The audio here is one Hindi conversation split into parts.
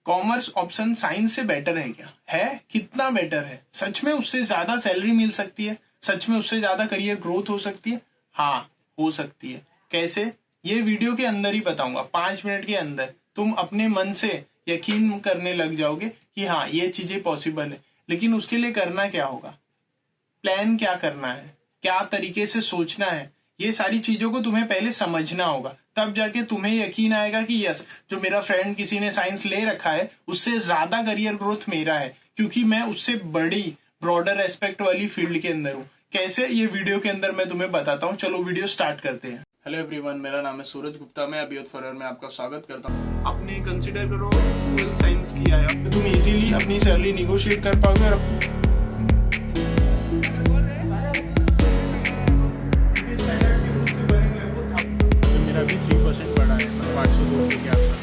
कॉमर्स ऑप्शन साइंस से बेटर है क्या? है, कितना बेटर है? सच में उससे ज्यादा सैलरी मिल सकती है? सच में उससे ज्यादा करियर ग्रोथ हो सकती है? हाँ, हो सकती है। कैसे? ये वीडियो के अंदर ही बताऊंगा। 5 मिनट के अंदर तुम अपने मन से यकीन करने लग जाओगे कि हाँ, ये चीजें पॉसिबल है। लेकिन उसके लिए करना क्या होगा? प्लान क्या करना है, क्या तरीके से सोचना है, ये सारी चीजों को तुम्हें पहले समझना होगा। तब जाके तुम्हें यकीन आएगा कि यस, जो मेरा फ्रेंड किसी ने साइंस ले रखा है उससे ज्यादा करियर ग्रोथ मेरा है, क्योंकि मैं उससे बड़ी ब्रॉडर एस्पेक्ट वाली फील्ड के अंदर हूँ। कैसे? ये वीडियो के अंदर मैं तुम्हें बताता हूँ। चलो वीडियो स्टार्ट करते हैं। हेलो एवरीवन, मेरा नाम है सूरज गुप्ता। मैं अभियोत फॉरवर में आपका स्वागत करता हूँ। आपने कंसिडर करो 12 साइंस किया है, तो तुम इजीली अपनी सैलरी निगोशिएट कर पाओगे। और मेरा भी 3% बढ़ा है, 502 के आसपास।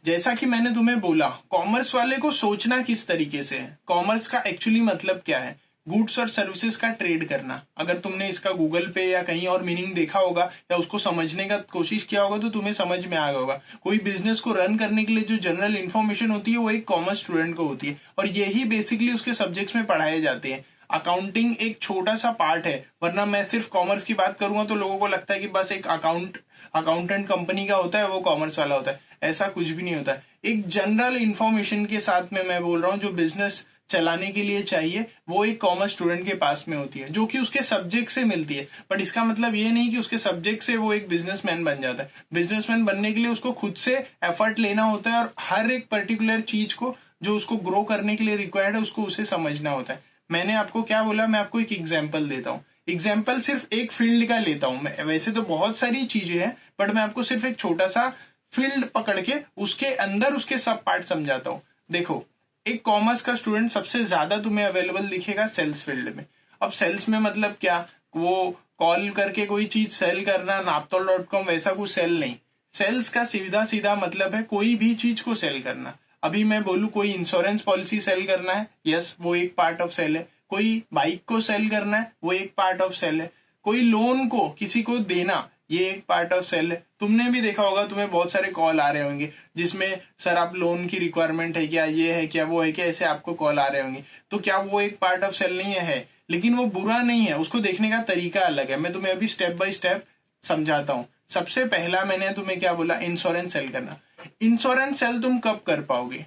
जैसा कि मैंने तुम्हें बोला, कॉमर्स वाले को सोचना किस तरीके से है। कॉमर्स का एक्चुअली मतलब क्या है? गुड्स और सर्विसेज का ट्रेड करना। अगर तुमने इसका गूगल पे या कहीं और मीनिंग देखा होगा या उसको समझने का कोशिश किया होगा तो तुम्हें समझ में आ गया होगा। कोई बिजनेस को रन करने के लिए जो जनरल इन्फॉर्मेशन होती है वो एक कॉमर्स स्टूडेंट को होती है, और यही बेसिकली उसके सब्जेक्ट्स में पढ़ाए जाते हैं। अकाउंटिंग एक छोटा सा पार्ट है, वरना मैं सिर्फ कॉमर्स की बात करूंगा तो लोगों को लगता है कि बस एक अकाउंटेंट कंपनी का होता है वो कॉमर्स वाला होता है। ऐसा कुछ भी नहीं होता है। एक जनरल इंफॉर्मेशन के साथ में मैं बोल रहा हूँ, जो बिजनेस चलाने के लिए चाहिए वो एक कॉमर्स स्टूडेंट के पास में होती है, जो कि उसके सब्जेक्ट से मिलती है। बट इसका मतलब ये नहीं कि उसके सब्जेक्ट से वो एक बिजनेसमैन बन जाता है। बिजनेसमैन बनने के लिए उसको खुद से एफर्ट लेना होता है, और हर एक पर्टिकुलर चीज को जो उसको ग्रो करने के लिए रिक्वायर्ड है उसको उसे समझना होता है। मैंने आपको क्या बोला, मैं आपको एक एग्जाम्पल देता हूँ। एग्जाम्पल सिर्फ एक फील्ड का लेता हूँ मैं। वैसे तो बहुत सारी चीजें हैं, बट मैं आपको सिर्फ एक छोटा सा फील्ड पकड़ के उसके अंदर उसके सब पार्ट समझाता हूँ। देखो, एक कॉमर्स का स्टूडेंट सबसे ज्यादा तुम्हें अवेलेबल दिखेगा सेल्स फील्ड में। अब सेल्स में मतलब क्या? वो कॉल करके कोई चीज सेल करना, naptol.com वैसा कुछ सेल नहीं। सेल्स का सीधा सीधा मतलब है कोई भी चीज को सेल करना। अभी मैं बोलूं कोई इंश्योरेंस पॉलिसी सेल करना है, यस, वो एक पार्ट ऑफ सेल है। कोई बाइक को सेल करना है, वो एक पार्ट ऑफ सेल है। कोई लोन को किसी को देना, ये एक पार्ट ऑफ सेल है। तुमने भी देखा होगा, तुम्हें बहुत सारे कॉल आ रहे होंगे जिसमें सर आप लोन की रिक्वायरमेंट है क्या, ये है क्या, वो है क्या, ऐसे आपको कॉल आ रहे होंगे। तो क्या वो एक पार्ट ऑफ सेल नहीं है? लेकिन वो बुरा नहीं है, उसको देखने का तरीका अलग है। मैं तुम्हें अभी स्टेप बाय स्टेप समझाता हूँ। सबसे पहला मैंने तुम्हें क्या बोला? इंश्योरेंस सेल करना। इंश्योरेंस सेल तुम कब कर पाओगे?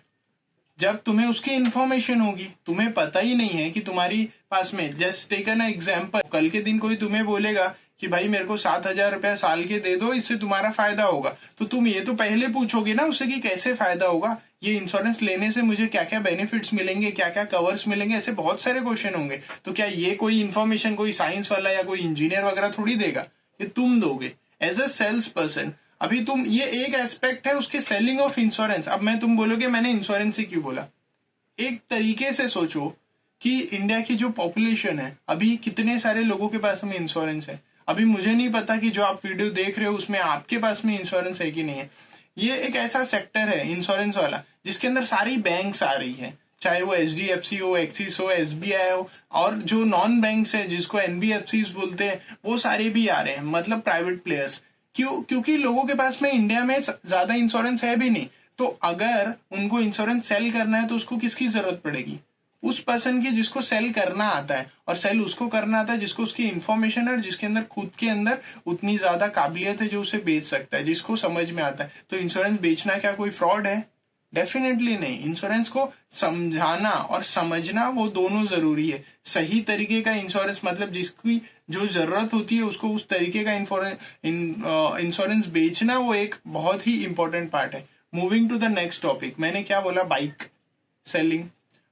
जब तुम्हें उसकी इंफॉर्मेशन होगी। तुम्हें पता ही नहीं है कि तुम्हारी पास में, जस्ट टेक एन एग्जांपल, कल के दिन कोई तुम्हें बोलेगा कि भाई मेरे को 7,000 रुपया साल के दे दो, इससे तुम्हारा फायदा होगा, तो तुम ये तो पहले पूछोगे ना उससे कि कैसे फायदा होगा, ये इंश्योरेंस लेने से मुझे क्या क्या बेनिफिट्स मिलेंगे, क्या क्या कवर्स मिलेंगे, ऐसे बहुत सारे क्वेश्चन होंगे। तो क्या ये कोई इन्फॉर्मेशन कोई साइंस वाला या कोई इंजीनियर वगैरह थोड़ी देगा, ये तुम दोगे एज अ सेल्स पर्सन। अभी तुम, ये एक एस्पेक्ट है उसके सेलिंग ऑफ इंश्योरेंस। अब मैं तुम बोलोगे मैंने इंश्योरेंस से क्यों बोला। एक तरीके से सोचो कि इंडिया की जो पॉपुलेशन है, अभी कितने सारे लोगों के पास में इंश्योरेंस है। अभी मुझे नहीं पता कि जो आप वीडियो देख रहे हो उसमें आपके पास में इंश्योरेंस है कि नहीं है। ये एक ऐसा सेक्टर है इंश्योरेंस वाला जिसके अंदर सारी बैंक्स आ रही है, चाहे वो HDFC हो, एक्सिस हो, SBI हो, और जो नॉन बैंक्स है जिसको NBFCs बोलते हैं, वो सारे भी आ रहे हैं, मतलब प्राइवेट प्लेयर्स। क्यों? क्योंकि लोगों के पास में इंडिया में ज्यादा इंश्योरेंस है भी नहीं। तो अगर उनको इंश्योरेंस सेल करना है तो उसको किसकी जरूरत पड़ेगी? उस पर्सन की जिसको सेल करना आता है, और सेल उसको करना आता है जिसको उसकी इंफॉर्मेशन है और जिसके अंदर खुद के अंदर उतनी ज्यादा काबिलियत है जो उसे बेच सकता है, जिसको समझ में आता है। तो इंश्योरेंस बेचना क्या कोई फ्रॉड है? डेफिनेटली नहीं। इंश्योरेंस को समझाना और समझना वो दोनों जरूरी है। सही तरीके का इंश्योरेंस मतलब जिसकी जो जरूरत होती है उसको उस तरीके का इंश्योरेंस बेचना, वो एक बहुत ही इंपॉर्टेंट पार्ट है। Moving to the next topic, मैंने क्या बोला? Bike selling.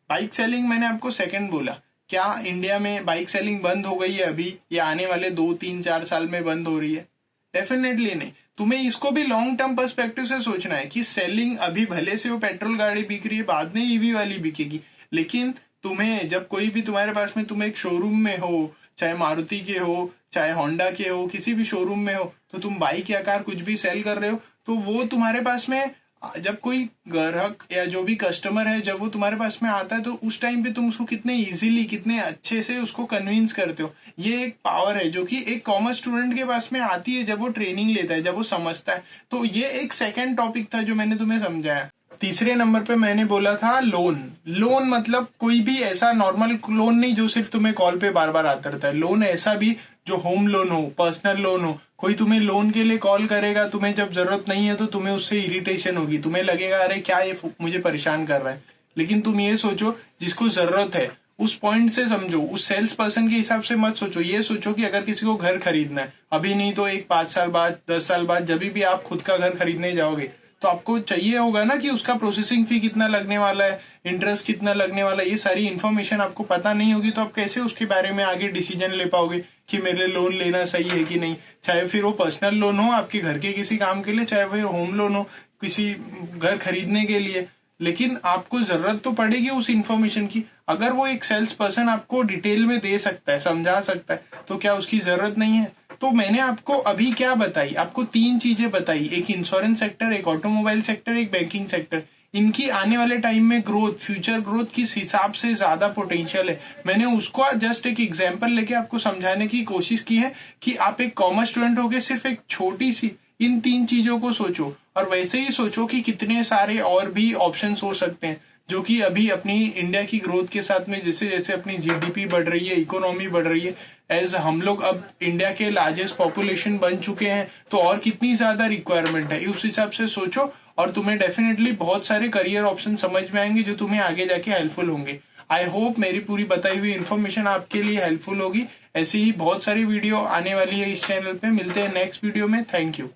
बाइक सेलिंग मैंने आपको सेकंड बोला। क्या इंडिया में बाइक सेलिंग बंद हो गई है अभी, या आने वाले 2 3 4 साल में बंद हो रही है? डेफिनेटली नहीं। तुम्हें इसको भी लॉन्ग टर्म पर्सपेक्टिव से सोचना है कि सेलिंग अभी भले से वो पेट्रोल गाड़ी बिक रही है, बाद में ईवी वाली बिकेगी, लेकिन तुम्हें जब कोई भी तुम्हारे पास में, तुम एक शोरूम में हो, चाहे मारुति के हो, चाहे होंडा के हो, किसी भी शोरूम में हो, तो तुम बाइक या कार कुछ भी सेल कर रहे हो, तो वो तुम्हारे पास में जब कोई ग्राहक या जो भी कस्टमर है जब वो तुम्हारे पास में आता है तो उस टाइम पे तुम उसको कितने इजीली कितने अच्छे से उसको कन्विंस करते हो, ये एक पावर है जो कि एक कॉमर्स स्टूडेंट के पास में आती है जब वो ट्रेनिंग लेता है, जब वो समझता है। तो ये एक सेकंड टॉपिक था जो मैंने तुम्हें समझाया। तीसरे नंबर पे मैंने बोला था लोन। लोन मतलब कोई भी ऐसा नॉर्मल लोन नहीं जो सिर्फ तुम्हें कॉल पे बार बार आता रहता है। लोन ऐसा भी जो होम लोन हो, पर्सनल लोन हो। कोई तुम्हें लोन के लिए कॉल करेगा, तुम्हें जब जरूरत नहीं है तो तुम्हें उससे इरिटेशन होगी, तुम्हें लगेगा अरे क्या ये मुझे परेशान कर रहा है। लेकिन तुम ये सोचो जिसको जरूरत है उस पॉइंट से समझो, उस सेल्स पर्सन के हिसाब से मत सोचो। ये सोचो कि अगर किसी को घर खरीदना है, अभी नहीं तो एक 5 साल बाद 10 साल बाद जब भी आप खुद का घर खरीदने जाओगे तो आपको चाहिए होगा ना कि उसका प्रोसेसिंग फी कितना लगने वाला है, इंटरेस्ट कितना लगने वाला है। ये सारी इन्फॉर्मेशन आपको पता नहीं होगी तो आप कैसे उसके बारे में आगे डिसीजन ले पाओगे कि मेरे लोन लेना सही है कि नहीं। चाहे फिर वो पर्सनल लोन हो आपके घर के किसी काम के लिए, चाहे फिर होम लोन हो किसी घर खरीदने के लिए, लेकिन आपको जरूरत तो पड़ेगी उस इन्फॉर्मेशन की। अगर वो एक सेल्स पर्सन आपको डिटेल में दे सकता है, समझा सकता है, तो क्या उसकी जरूरत नहीं है। तो मैंने आपको अभी क्या बताई, आपको 3 चीजें बताई, एक इंश्योरेंस सेक्टर, एक ऑटोमोबाइल सेक्टर, एक बैंकिंग सेक्टर। इनकी आने वाले टाइम में ग्रोथ, फ्यूचर ग्रोथ किस हिसाब से ज्यादा पोटेंशियल है, मैंने उसको जस्ट एक एग्जांपल लेके आपको समझाने की कोशिश की है कि आप एक कॉमर्स स्टूडेंट होके सिर्फ एक छोटी सी इन 3 चीजों को सोचो, और वैसे ही सोचो कि कितने सारे और भी ऑप्शंस हो सकते हैं जो कि अभी अपनी इंडिया की ग्रोथ के साथ में जैसे जैसे अपनी जीडीपी बढ़ रही है, इकोनॉमी बढ़ रही है, एज हम लोग अब इंडिया के लार्जेस्ट पॉपुलेशन बन चुके हैं, तो और कितनी ज्यादा रिक्वायरमेंट है उस हिसाब से सोचो। और तुम्हें डेफिनेटली बहुत सारे करियर ऑप्शन समझ में आएंगे जो तुम्हें आगे जाके हेल्पफुल होंगे। आई होप मेरी पूरी बताई हुई इन्फॉर्मेशन आपके लिए हेल्पफुल होगी। ऐसी ही बहुत सारी वीडियो आने वाली है इस चैनल पे। मिलते हैं नेक्स्ट वीडियो में। Thank you.